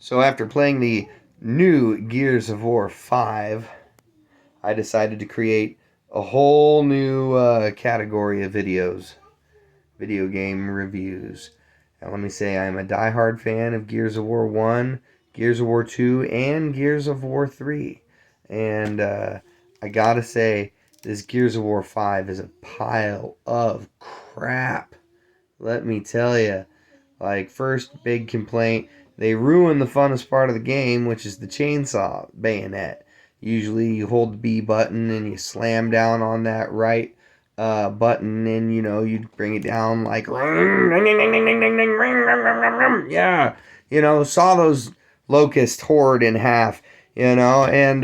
So after playing the new Gears of War 5, I decided to create a whole new category of videos, video game reviews. And let me say, I'm a diehard fan of Gears of War 1, Gears of War 2, and Gears of War 3. And I gotta say, this Gears of War 5 is a pile of crap. Let me tell you. Like, first big complaint, they ruin the funnest part of the game, which is the chainsaw bayonet. Usually you hold the B button and you slam down on that right button, and you bring it down like, yeah, saw those locust horde in half, and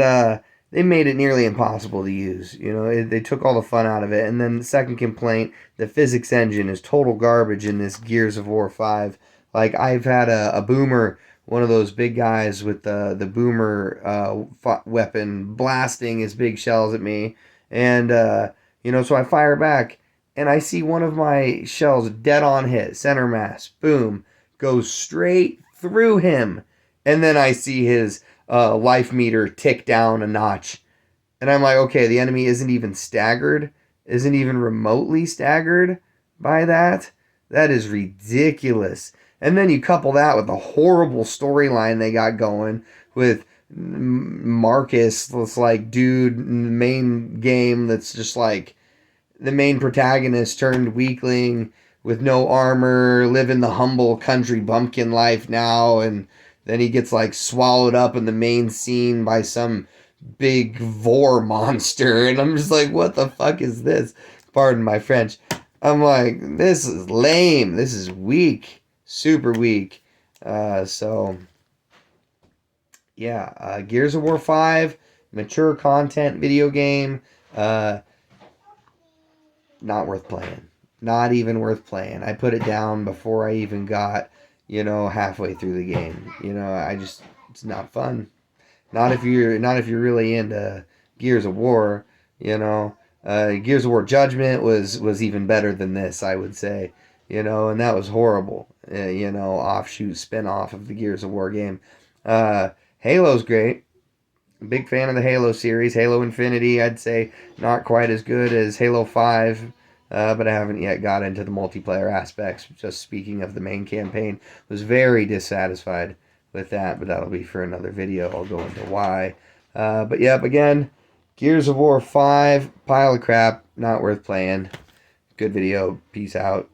they made it nearly impossible to use. They took all the fun out of it. And then the second complaint, the physics engine is total garbage in this Gears of War 5. Like, I've had a boomer, one of those big guys with the boomer weapon, blasting his big shells at me. And, so I fire back, and I see one of my shells dead on hit, center mass, boom, goes straight through him. And then I see his life meter tick down a notch. And I'm like, okay, the enemy isn't even staggered, isn't even remotely staggered by that. That is ridiculous. And then you couple that with the horrible storyline they got going with Marcus, this like dude in the main game that's just like the main protagonist turned weakling with no armor, living the humble country bumpkin life now, and then he gets like swallowed up in the main scene by some big vor monster, and I'm just like, what the fuck is this? Pardon my French. I'm like, this is lame. This is weak. Super weak. So, yeah. Gears of War 5, mature content video game. Not worth playing. Not even worth playing. I put it down before I even got, halfway through the game. It's not fun. Not if you're really into Gears of War, Gears of War Judgment was even better than this, I would say, and that was horrible, offshoot spin-off of the Gears of War game. Halo's great. Big fan of the Halo series. Halo Infinity, I'd say not quite as good as Halo 5, but I haven't yet got into the multiplayer aspects. Just speaking of the main campaign, was very dissatisfied with that, but that'll be for another video. I'll go into why. But yep, again, Gears of War 5, pile of crap, not worth playing. Good video. Peace out.